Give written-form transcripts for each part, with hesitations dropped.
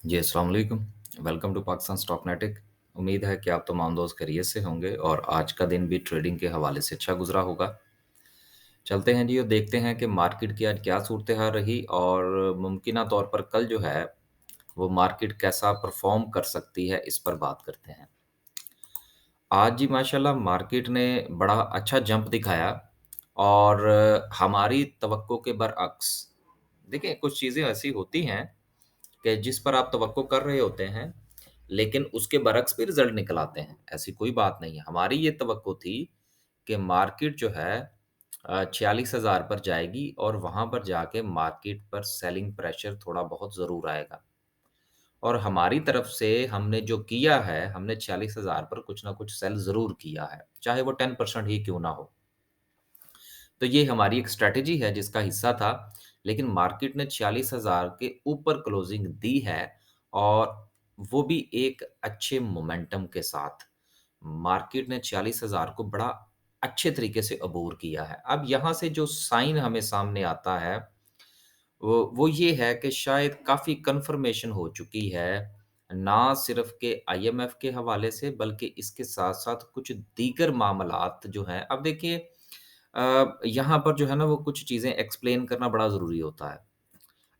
जी, अस्सलाम वालेकुम। Welcome to Pakistan Stocknetic. उम्मीद है कि आप तमाम दोस्त खैरियत से होंगे और आज का दिन भी ट्रेडिंग के हवाले से अच्छा गुज़रा होगा। चलते हैं जी और देखते हैं कि मार्केट की आज क्या सूरत-हाल रही और मुमकिना तौर पर कल जो है, वो मार्केट कैसा परफ़ॉर्म कर सकती है, इस पर बात करते हैं। आज जी माशाल्लाह मार्केट ने बड़ा अच्छा जंप दिखाया और हमारी तवक्को के बरअक्स देखिए, कुछ चीज़ें ऐसी होती हैं कि जिस पर आप तवक्को कर रहे होते हैं, लेकिन उसके बरअक्स भी रिज़ल्ट निकल आते हैं, ऐसी कोई बात नहीं है। हमारी ये तवक्को थी कि मार्केट जो है 46,000 पर जाएगी और वहाँ पर जाके मार्केट पर सेलिंग प्रेशर थोड़ा बहुत ज़रूर आएगा। और हमारी तरफ से हमने जो किया है, हमने 46,000 पर कुछ ना कुछ सेल ज़रूर किया है, चाहे वो 10% ही क्यों ना हो। तो ये हमारी एक स्ट्रैटेजी है जिसका हिस्सा था, लेकिन मार्केट ने 46,000 के ऊपर क्लोजिंग दी है और वो भी एक अच्छे मोमेंटम के साथ। मार्केट ने 46,000 को बड़ा अच्छे तरीके से अबोर किया है। अब यहाँ से जो साइन हमें सामने आता है, वो ये है कि शायद काफ़ी कन्फर्मेशन हो चुकी है, ना सिर्फ़ के आईएमएफ के हवाले से बल्कि इसके साथ-साथ कुछ दीगर मामलात जो हैं अब देखिए यहाँ पर जो है ना वो कुछ चीज़ें एक्सप्लेन करना बड़ा ज़रूरी होता है।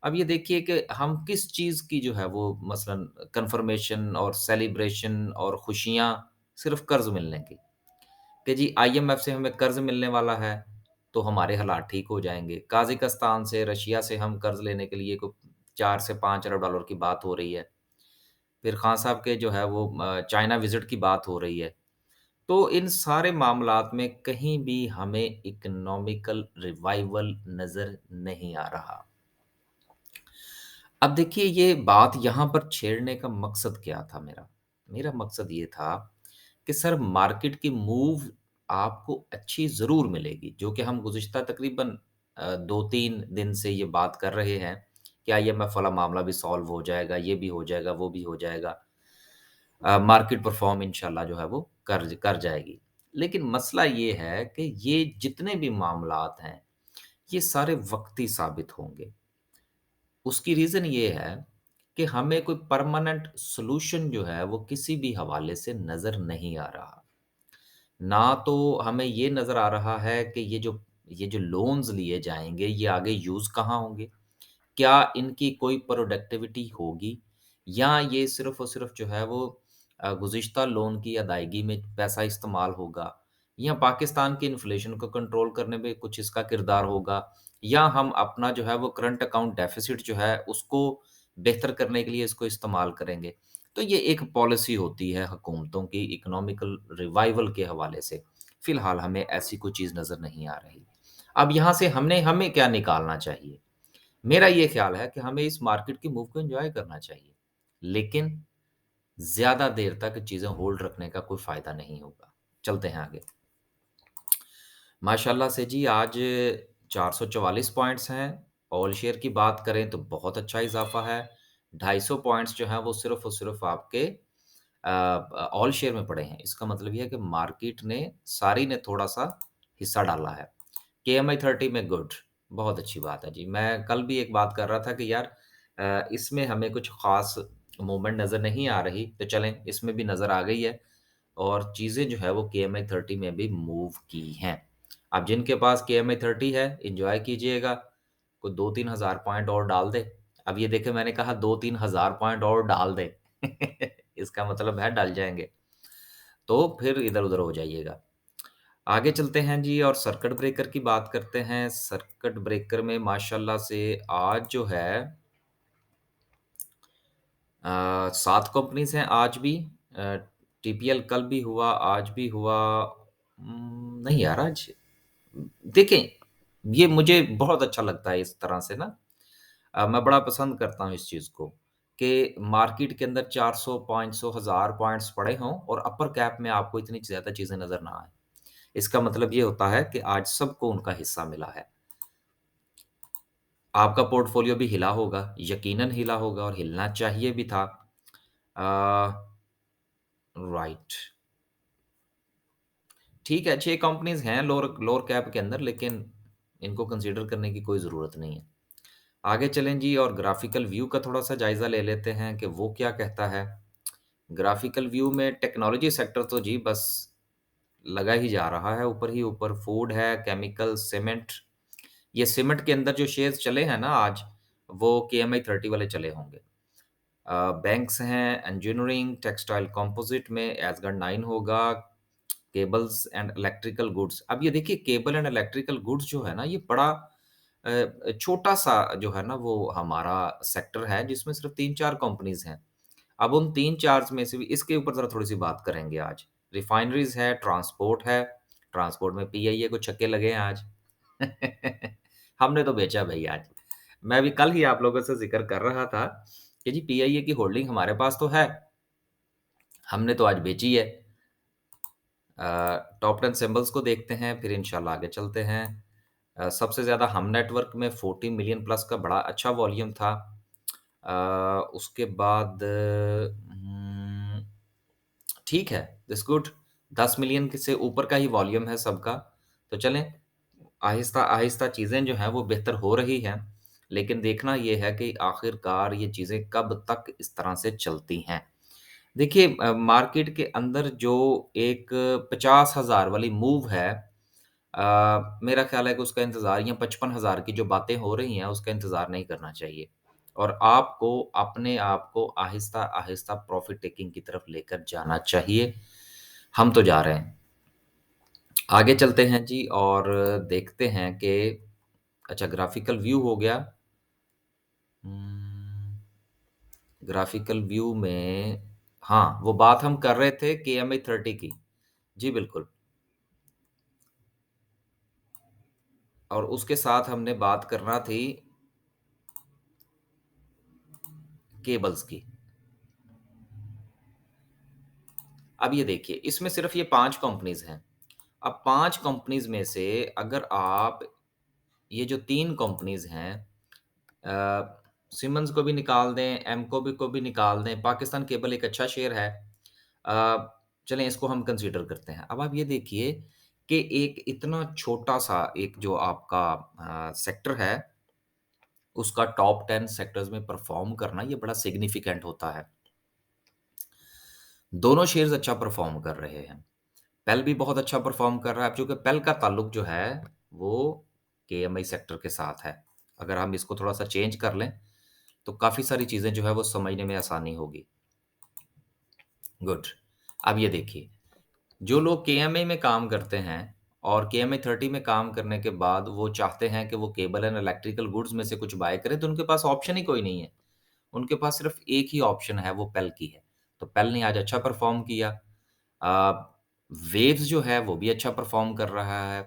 अब ये देखिए कि हम किस चीज़ की जो है वो मसलन कन्फर्मेशन और सेलिब्रेशन और खुशियाँ सिर्फ़ कर्ज़ मिलने की, कि जी आईएमएफ से हमें कर्ज़ मिलने वाला है, तो हमारे हालात ठीक हो जाएँगे। काज़ाकिस्तान से, रशिया से हम कर्ज़ लेने के लिए को 4 से 5 अरब डॉलर की बात हो रही है। फिर खान साहब के जो है वो चाइना विज़िट की बात हो रही है। तो इन सारे मामलात में कहीं भी हमें इकोनॉमिकल रिवाइवल नज़र नहीं आ रहा। अब देखिए ये बात यहाँ पर छेड़ने का मकसद क्या था मेरा? मेरा मकसद ये था कि सर मार्केट की मूव आपको अच्छी ज़रूर मिलेगी, जो कि हम गुज़िश्ता तकरीबन 2-3 दिन से ये बात कर रहे हैं कि आईएमएफ वाला मामला भी सॉल्व हो जाएगा, ये भी हो जाएगा, वो भी हो जाएगा। मार्केट परफ़ॉर्म इंशाल्लाह जो है वो कर जाएगी। लेकिन मसला ये है कि ये जितने भी मामलात हैं, ये सारे वक़्ती साबित होंगे। उसकी रीज़न ये है कि हमें कोई परमानेंट सॉल्यूशन जो है वो किसी भी हवाले से नज़र नहीं आ रहा। ना तो हमें ये नज़र आ रहा है कि ये जो लोन्स लिए जाएँगे, ये आगे यूज़ कहाँ होंगे? क्या इनकी कोई प्रोडक्टिविटी होगी या ये सिर्फ़ और सिर्फ़ जो है वो गुज़िश्ता लोन की अदायगी में पैसा इस्तेमाल होगा या पाकिस्तान की इन्फ्लेशन को कंट्रोल करने में कुछ इसका किरदार होगा या हम अपना जो है वो करंट अकाउंट डेफ़िसिट जो है उसको बेहतर करने के लिए इसको इस्तेमाल करेंगे। तो ये एक पॉलिसी होती है हुकूमतों की इकोनॉमिकल रिवाइवल के हवाले से। फ़िलहाल हमें ऐसी कोई चीज़ नज़र नहीं आ रही। अब यहाँ से हमें क्या निकालना चाहिए? मेरा ये ख़्याल है कि हमें इस मार्केट की मूव को एन्जॉय करना चाहिए। लेकिन ज़्यादा देर तक चीज़ें होल्ड रखने का कोई फ़ायदा नहीं होगा। चलते हैं आगे। माशाल्लाह से जी आज 444 पॉइंट्स हैं। ऑल शेयर की बात करें तो बहुत अच्छा इज़ाफ़ा है। 250 पॉइंट्स जो हैं वो सिर्फ़ और सिर्फ़ आपके ऑल शेयर में पड़े हैं। इसका मतलब ये है कि मार्केट ने सारी ने थोड़ा-सा हिस्सा डाला है। केएमआई 30 में गुड, बहुत अच्छी बात है जी। मैं कल भी एक बात कर रहा था कि यार इसमें हमें कुछ ख़ास मूवमेंट नज़र नहीं आ रही, तो चलें इसमें भी नज़र आ गई है और चीज़ें जो है वो केएमआई 30 में भी मूव की हैं। अब जिनके पास केएमआई 30 है, एन्जॉय कीजिएगा, कोई 2-3 हज़ार पॉइंट और डाल दें। अब ये देखिए मैंने कहा 2-3 हज़ार पॉइंट और डाल दें, इसका मतलब है डल जाएँगे, तो फिर इधर-उधर हो जाइएगा। आगे चलते हैं जी और सर्किट ब्रेकर की बात करते हैं। सर्किट ब्रेकर में माशाल्लाह से आज जो है 7 कंपनीज़ हैं आज भी। अ, टीपीएल कल भी हुआ, आज भी हुआ। नहीं यार आज देखें, ये मुझे बहुत अच्छा लगता है इस तरह से ना। मैं बड़ा पसंद करता हूँ इस चीज़ को कि मार्केट के अंदर 400, 500, 1000 पॉइंट्स पड़े हों और अपर कैप में आपको इतनी ज़्यादा चीज़ें नज़र ना आएँ। इसका मतलब ये होता है कि आज सबको उनका हिस्सा मिला है। आपका पोर्टफ़ोलियो भी हिला होगा, यकीनन हिला होगा और हिलना चाहिए भी था। अ, राइट, ठीक है, 6 कंपनीज़ हैं लोअर लोअर कैप के अंदर लेकिन इनको कंसीडर करने की कोई ज़रूरत नहीं है। आगे चलें जी और ग्राफ़िकल व्यू का थोड़ा-सा जायज़ा ले लेते हैं कि वो क्या कहता है। ग्राफ़िकल व्यू में टेक्नोलॉजी सेक्टर तो जी बस लगा ही जा रहा है, ऊपर ही ऊपर फूड है, केमिकल, सीमेंट। ये सीमेंट के अंदर जो शेयर्स चले हैं ना आज, वो केएमआई 30 वाले चले होंगे। बैंक्स हैं, इंजीनियरिंग, टेक्सटाइल कंपोजिट में एसगढ़ 9 होगा, केबल्स एंड इलेक्ट्रिकल गुड्स। अब ये देखिए केबल एंड इलेक्ट्रिकल गुड्स जो है ना, ये बड़ा छोटा-सा जो है ना वो हमारा सेक्टर है जिसमें सिर्फ़ 3-4 कंपनीज़ हैं। अब उन 3-4 में से भी इसके ऊपर ज़रा थोड़ी-सी बात करेंगे आज। रिफाइनरीज़ है, ट्रांसपोर्ट में पीआईए को छक्के लगे हैं आज। हमने तो बेचा भई आज। मैं भी कल ही आप लोगों से ज़िक्र कर रहा था कि जी पीआईए की होल्डिंग हमारे पास तो है, हमने तो आज बेची है। टॉप 10 सिंबल्स को देखते हैं, फिर इंशाल्लाह आगे चलते हैं। सबसे ज़्यादा हम नेटवर्क में 40 मिलियन प्लस का बड़ा अच्छा वॉल्यूम था। उसके बाद ठीक है, दैट्स गुड। 10 मिलियन के से ऊपर का ही वॉल्यूम है सबका। तो चलें, आहिस्ता-आहिस्ता चीज़ें जो हैं वो बेहतर हो रही हैं। लेकिन देखना ये है कि आखिरकार ये चीज़ें कब तक इस तरह से चलती हैं। देखिए मार्केट के अंदर जो एक 50,000 वाली मूव है मेरा ख़्याल है कि उसका इंतज़ार या 55,000 की जो बातें हो रही हैं, उसका इंतज़ार नहीं करना चाहिए। और आपको अपने आप को आहिस्ता-आहिस्ता प्रॉफ़िट टेकिंग की तरफ लेकर जाना चाहिए। हम तो जा रहे हैं। आगे चलते हैं जी और देखते हैं कि अच्छा ग्राफ़िकल व्यू हो गया। उम, ग्राफ़िकल व्यू में हाँ, वो बात हम कर रहे थे केएमआई 30 की। जी, बिल्कुल। और उसके साथ हमने बात करना थी केबल्स की। अब ये देखिए, इसमें सिर्फ़ ये 5 कंपनीज़ हैं। अब 5 कंपनीज़ में से अगर आप ये जो 3 कंपनीज़ हैं सिमंस को भी निकाल दें, एमको भी को भी निकाल दें, पाकिस्तान केबल एक अच्छा शेयर है। चलें इसको हम कंसीडर करते हैं। अब आप ये देखिए कि एक इतना छोटा-सा एक जो आपका सेक्टर है, उसका टॉप 10 सेक्टर्स में परफ़ॉर्म करना ये बड़ा सिग्निफिकेंट होता है। दोनों शेयर्स अच्छा परफ़ॉर्म कर रहे हैं। पेल भी बहुत अच्छा परफ़ॉर्म कर रहा है, अब चूँकि पेल का ताल्लुक जो है, वो केएमआई सेक्टर के साथ है। अगर हम इसको थोड़ा-सा चेंज कर लें, तो काफ़ी सारी चीज़ें जो है वो समझने में आसानी होगी। गुड। अब ये देखिए, जो लोग केएमआई में काम करते हैं और केएमआई 30 में काम करने के बाद वो चाहते हैं कि वो केबल एंड इलेक्ट्रिकल गुड्स में से कुछ बाय करें, तो उनके पास ऑप्शन ही कोई नहीं है। उनके पास सिर्फ़ एक ही ऑप्शन है, वो पेल की है। तो पेल ने आज अच्छा परफ़ॉर्म किया। अ, वेव्स जो है, वो भी अच्छा परफ़ॉर्म कर रहा है।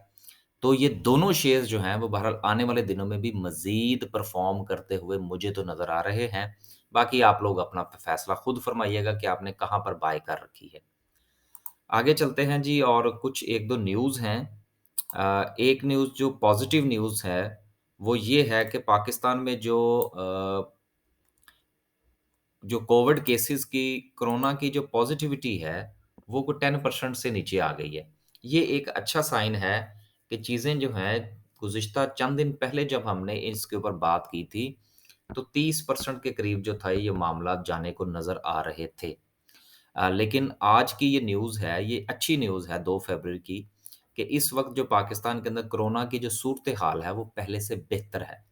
तो ये दोनों शेयर्स जो हैं, वो बहरहाल आने वाले दिनों में भी मज़ीद परफ़ॉर्म करते हुए मुझे तो नज़र आ रहे हैं। बाकी आप लोग अपना फ़ैसला खुद फ़रमाइएगा कि आपने कहाँ पर बाय कर रखी है। आगे चलते हैं जी और कुछ 1-2 न्यूज़ हैं। एक न्यूज़ जो पॉज़िटिव न्यूज़ है, वो ये है कि पाकिस्तान में जो कोविड केसेज़ की कोरोना की जो पॉज़िटिविटी है, वो को 10% से नीचे आ गई है। ये एक अच्छा साइन है कि चीज़ें जो हैं, गुज़िश्ता चंद दिन पहले जब हमने इसके ऊपर बात की थी, तो 30% के करीब जो था ये मामलात जाने को नज़र आ रहे थे। लेकिन आज की ये न्यूज़ है, ये अच्छी न्यूज़ है 2 फरवरी की कि इस वक़्त जो पाकिस्तान के अंदर कोरोना की जो सूरत-ए-हाल है, वो पहले से बेहतर है।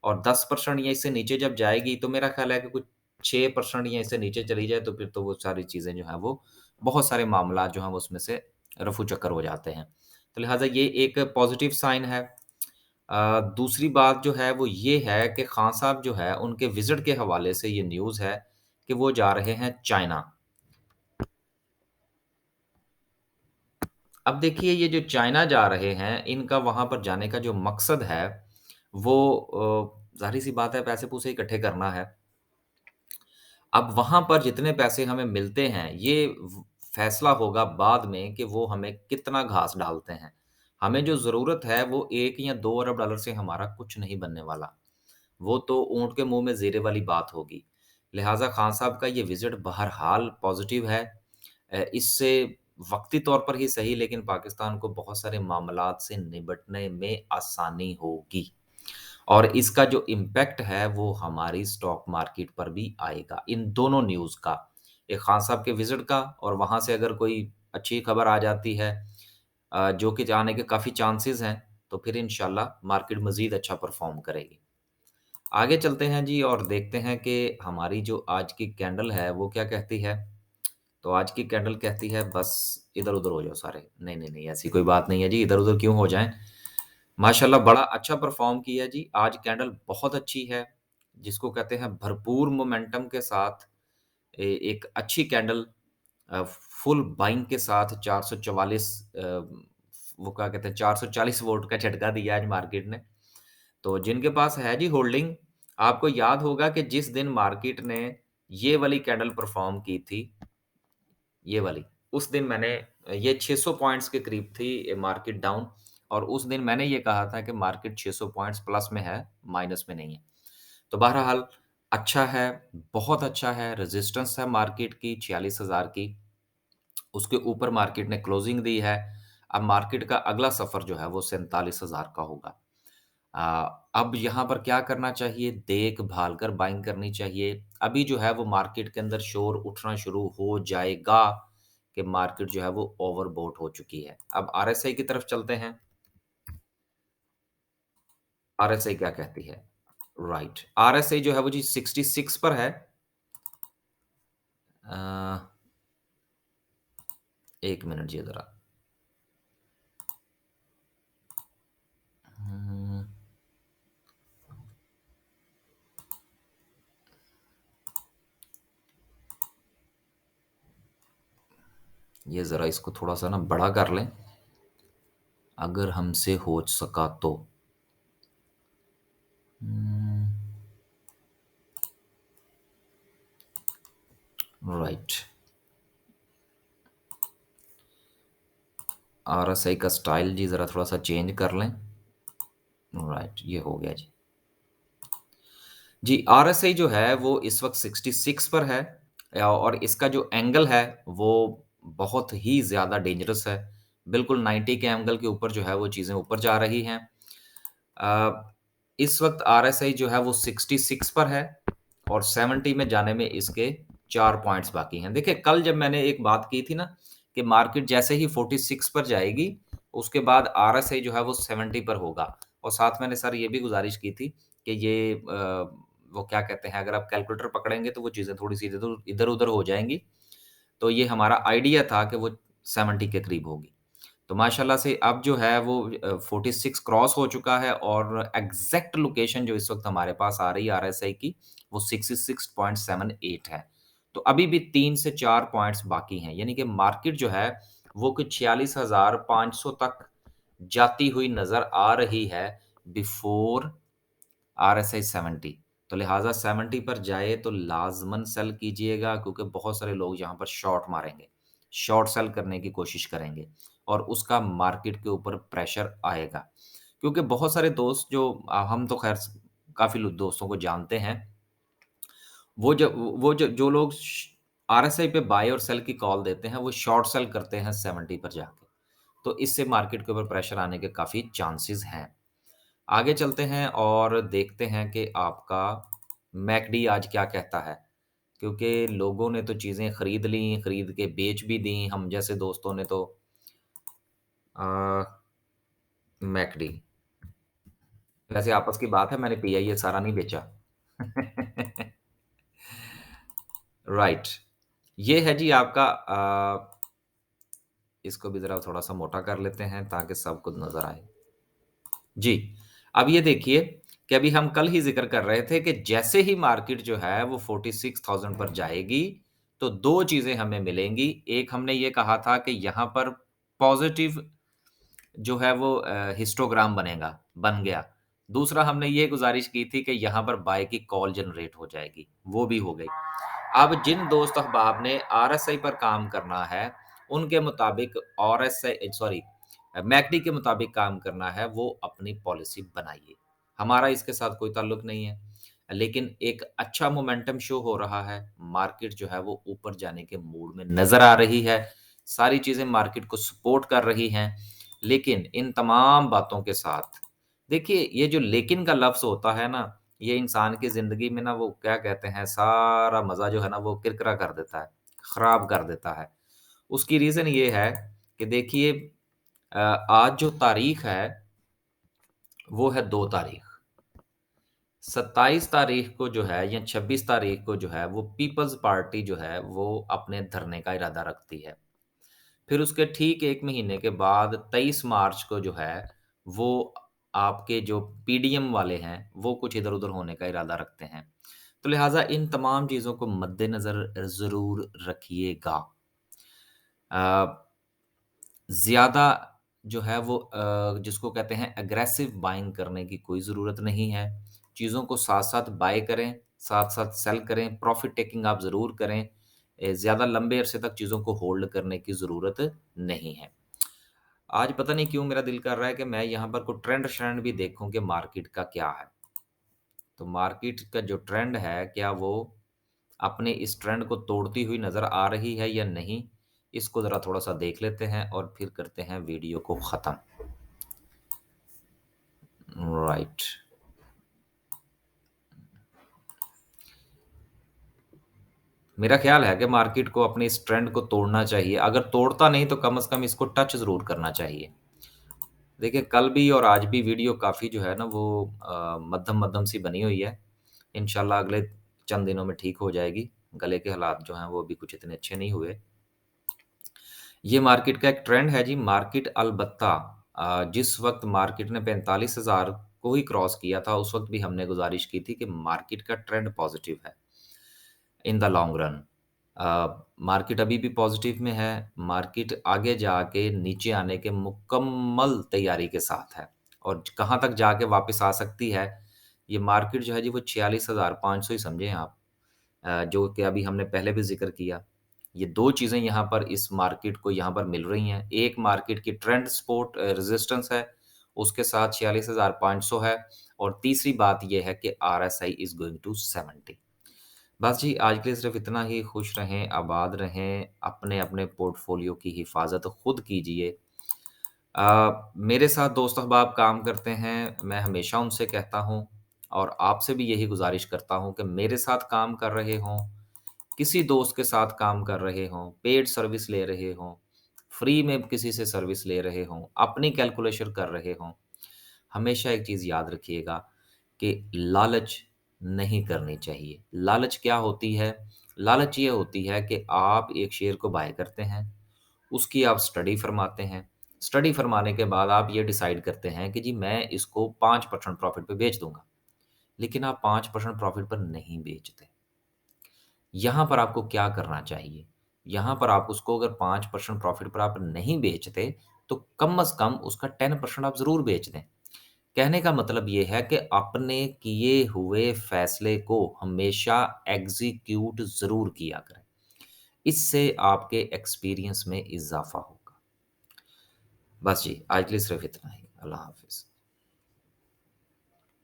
और 10% या इससे नीचे जब जाएगी तो मेरा ख़्याल है कि कुछ 6% या इससे नीचे चली जाए तो फिर तो वो सारी चीज़ें जो हैं वो बहुत सारे मामलात जो हैं वो उसमें से रफू-चक्कर हो जाते हैं। तो लिहाज़ा ये एक पॉज़िटिव साइन है। दूसरी बात जो है वो ये है कि खान साहब जो है उनके विज़िट के हवाले से ये न्यूज़ है कि वो जा रहे हैं चाइना। अब देखिए ये जो चाइना जा रहे हैं, इनका वहाँ पर जाने का जो मकसद है वो ज़ाहिर-सी बात है पैसे-पूसे इकट्ठे करना है। अब वहाँ पर जितने पैसे हमें मिलते हैं, ये फैसला होगा बाद में कि वो हमें कितना घास डालते हैं। हमें जो ज़रूरत है वो 1 या 2 अरब डॉलर से हमारा कुछ नहीं बनने वाला। वो तो ऊँट के मुँह में ज़ेरे वाली बात होगी। लिहाज़ा खान साहब का ये विज़िट बहरहाल पॉज़िटिव है। इससे वक़्ती तौर पर ही सही लेकिन पाकिस्तान को बहुत सारे मामलात से निपटने में आसानी होगी। और इसका जो इम्पैक्ट है वो हमारी स्टॉक मार्केट पर भी आएगा, इन दोनों न्यूज़ का। एक खान साहब के विज़िट का और वहाँ से अगर कोई अच्छी खबर आ जाती है जो कि आने के काफ़ी चांसेज़ हैं, तो फिर इंशाल्लाह मार्केट मज़ीद अच्छा परफ़ॉर्म करेगी। आगे चलते हैं जी और देखते हैं कि हमारी जो आज की कैंडल है वो क्या कहती है। तो आज की कैंडल कहती है बस इधर-उधर हो जाओ सारे। नहीं, नहीं, नहीं ऐसी कोई बात नहीं है जी, इधर-उधर क्यों हो जाएँ। माशाल्लाह बड़ा अच्छा परफ़ॉर्म किया जी। आज कैंडल बहुत अच्छी है, जिसको कहते हैं भरपूर मोमेंटम के साथ एक अच्छी कैंडल फुल बाइंग के साथ 444 वो क्या कहते हैं 440 वोल्ट का झटका दिया आज मार्केट ने। तो जिनके पास है जी होल्डिंग, आपको याद होगा कि जिस दिन मार्केट ने ये वाली कैंडल परफ़ॉर्म की थी, ये वाली, उस दिन मैंने ये 600 पॉइंट्स के करीब थी मार्केट डाउन और उस दिन मैंने ये कहा था कि मार्केट 600 पॉइंट्स प्लस में है, माइनस में नहीं है। तो बहरहाल अच्छा है, बहुत अच्छा है, रेज़िस्टेंस है मार्केट की 46,000 की, उसके ऊपर मार्केट ने क्लोजिंग दी है। अब मार्केट का अगला सफ़र जो है वो 47,000 का होगा। अब यहाँ पर क्या करना चाहिए? देख-भाल कर बाइंग करनी चाहिए। अभी जो है वो मार्केट के अंदर शोर उठना शुरू हो जाएगा कि मार्केट जो है वो ओवरबॉट हो चुकी है। अब आरएसआई की तरफ चलते हैं। आरएसआई क्या कहती है? राइट, आरएसआई जो है वो जी 66 पर है। अ, 1 मिनट जी ज़रा। हुँ, ये ज़रा इसको थोड़ा-सा ना बड़ा कर लें, अगर हमसे हो सका तो। हुँ, राइट, आरएसआई का स्टाइल जी ज़रा थोड़ा-सा चेंज कर लें। राइट, ये हो गया जी। जी, आरएसआई जो है वो इस वक़्त 66 पर है और इसका जो एंगल है वो बहुत ही ज़्यादा डेंजरस है। बिल्कुल 90 के एंगल के ऊपर जो है वो चीज़ें ऊपर जा रही हैं। इस वक़्त आरएसआई जो है वो 66 पर है और 70 में जाने में इसके 4 पॉइंट्स बाकी हैं। देखिए, कल जब मैंने एक बात की थी ना कि मार्केट जैसे ही 46 पर जाएगी, उसके बाद आरएसआई जो है वो 70 पर होगा और साथ मैंने सर ये भी गुज़ारिश की थी कि ये वो क्या कहते हैं, अगर आप कैलकुलेटर पकड़ेंगे तो वो चीज़ें थोड़ी-सी इधर-उधर हो जाएँगी। तो ये हमारा आइडिया था कि वो 70 के करीब होगी। तो माशाल्लाह से अब जो है वो 46 क्रॉस हो चुका है और एग्ज़ैक्ट लोकेशन जो इस वक़्त हमारे पास आ रही है आरएसआई की, वो 66.78 है। तो अभी भी 3 से 4 पॉइंट्स बाकी हैं, यानी कि मार्केट जो है, वो कुछ 46,500 तक जाती हुई नज़र आ रही है बिफ़ोर आरएसआई 70। तो लिहाज़ा 70 पर जाए तो लाज़मन सेल कीजिएगा क्योंकि बहुत सारे लोग यहाँ पर शॉर्ट मारेंगे। शॉर्ट सेल करने की कोशिश करेंगे और उसका मार्केट के ऊपर प्रेशर आएगा। क्योंकि बहुत सारे दोस्त जो हम तो ख़ैर काफ़ी लो दोस्तों को जानते हैं। वो जो लोग आरएसआई पे बाय और सेल की कॉल देते हैं, वो शॉर्ट सेल करते हैं 70 पर जाके। तो इससे मार्केट के ऊपर प्रेशर आने के काफ़ी चांसेज़ हैं। आगे चलते हैं और देखते हैं कि आपका मैकडी आज क्या कहता है। क्योंकि लोगों ने तो चीज़ें खरीद ली, खरीद के बेच भी दी, हम जैसे दोस्तों ने तो अ, मैकडी वैसे आपस की बात है मैंने पीआईए सारा नहीं बेचा। राइट, ये है जी आपका इसको भी ज़रा थोड़ा-सा मोटा कर लेते हैं ताकि सबको नज़र आए। जी, अब ये देखिए कि अभी हम कल ही ज़िक्र कर रहे थे कि जैसे ही मार्केट जो है वो 46,000 पर जाएगी, तो 2 चीज़ें हमें मिलेंगी। एक हमने ये कहा था कि यहाँ पर पॉज़िटिव जो है वो हिस्टोग्राम बन गया। दूसरा हमने ये गुज़ारिश की थी कि यहाँ पर बाय की कॉल जनरेट हो जाएगी, वो भी हो गई। अब जिन दोस्त अहबाब ने आरएसआई पर काम करना है, उनके मुताबिक मैकडी के मुताबिक काम करना है, वो अपनी पॉलिसी बनाइए। हमारा इसके साथ कोई ताल्लुक नहीं है। लेकिन एक अच्छा मोमेंटम शो हो रहा है, मार्केट जो है वो ऊपर जाने के मूड में नज़र आ रही है। सारी चीज़ें मार्केट को सपोर्ट कर रही हैं। लेकिन इन तमाम बातों के साथ देखिए, ये जो लेकिन का लफ्ज़ होता है ना, ये इंसान की ज़िंदगी में ना वो क्या कहते हैं, सारा मज़ा जो है ना वो किरकिरा कर देता है, ख़राब कर देता है। उसकी रीज़न ये है कि देखिए आज जो तारीख़ है, वो है 2 तारीख़। 27 तारीख़ को जो है या 26 तारीख़ को जो है, वो पीपल्स पार्टी जो है, वो अपने धरने का इरादा रखती है। फिर उसके ठीक 1 महीने के बाद 23 मार्च को जो है, वो आपके जो पीडीएम वाले हैं, वो कुछ इधर-उधर होने का इरादा रखते हैं। तो लिहाज़ा इन तमाम चीज़ों को मद्देनज़र ज़रूर रखिएगा। अ, ज़्यादा जो है वो जिसको कहते हैं एग्रेसिव बाइंग करने की कोई ज़रूरत नहीं है। चीज़ों को साथ-साथ बाय करें, साथ-साथ सेल करें, प्रॉफ़िट टेकिंग आप ज़रूर करें। ज़्यादा लंबे अरसे तक चीज़ों को होल्ड करने की ज़रूरत नहीं है। आज पता नहीं क्यों मेरा दिल कर रहा है कि मैं यहाँ पर कोई ट्रेंड-श्रेंड भी देखूँ कि मार्केट का क्या है। तो मार्केट का जो ट्रेंड है, क्या वो अपने इस ट्रेंड को तोड़ती हुई नज़र आ रही है या नहीं? इसको ज़रा थोड़ा-सा देख लेते हैं और फिर करते हैं वीडियो को ख़त्म। राइट। मेरा ख़्याल है कि मार्केट को अपने इस ट्रेंड को तोड़ना चाहिए। अगर तोड़ता नहीं तो कम से कम इसको टच ज़रूर करना चाहिए। देखिए, कल भी और आज भी वीडियो काफ़ी जो है ना वो मध्यम-मध्यम सी बनी हुई है। इंशाल्लाह अगले चंद दिनों में ठीक हो जाएगी। गले के हालात जो हैं वो अभी कुछ इतने अच्छे नहीं हुए। ये मार्केट का एक ट्रेंड है जी, मार्केट अलबत्ता जिस वक़्त मार्केट ने 45,000 को ही क्रॉस किया था, उस वक़्त भी हमने गुज़ारिश की थी कि मार्केट का ट्रेंड पॉज़िटिव है, in the long run. Market अभी भी पॉज़िटिव में है, मार्केट आगे जाके नीचे आने के मुकम्मल तैयारी के साथ है और कहाँ तक जाके वापस आ सकती है, ये मार्केट जो है जी वो 46,500 ही समझें आप। जो कि अभी हमने पहले भी ज़िक्र किया। ये 2 चीज़ें यहाँ पर इस मार्केट को यहाँ पर मिल रही हैं। एक मार्केट की ट्रेंड सपोर्ट रेज़िस्टेंस है, उसके साथ 46,500 है और तीसरी बात ये है कि आरएसआई इज़ गोइंग टू 70। बस जी, आज के लिए सिर्फ़ इतना ही। खुश रहें, आबाद रहें, अपने-अपने पोर्टफ़ोलियो की हिफ़ाज़त खुद कीजिए। मेरे साथ दोस्त अहबाब काम करते हैं, मैं हमेशा उनसे कहता हूँ और आपसे भी यही गुज़ारिश करता हूँ कि मेरे साथ काम कर रहे हों, किसी दोस्त के साथ काम कर रहे हों, पेड सर्विस ले रहे हों, फ्री में किसी से सर्विस ले रहे हों, अपनी कैलकुलेशन कर रहे हों, हमेशा एक चीज़ याद रखिएगा कि लालच नहीं करनी चाहिए। लालच क्या होती है? लालच ये होती है कि आप एक शेयर को बाय करते हैं, उसकी आप स्टडी फरमाते हैं। स्टडी फरमाने के बाद आप ये डिसाइड करते हैं कि जी मैं इसको 5% प्रॉफ़िट पे बेच दूँगा। लेकिन आप 5% प्रॉफ़िट पर नहीं बेचते। यहाँ पर आपको क्या करना चाहिए? यहाँ पर आप उसको अगर 5% प्रॉफ़िट पर आप नहीं बेचते, तो कम से कम उसका 10% आप ज़रूर बेच दें। कहने का मतलब ये है कि अपने किए हुए फ़ैसले को हमेशा एग्ज़ीक्यूट ज़रूर किया करें। इससे आपके एक्सपीरियंस में इज़ाफ़ा होगा। बस जी, आज के लिए सिर्फ़ इतना ही। अल्लाह हाफ़िज़।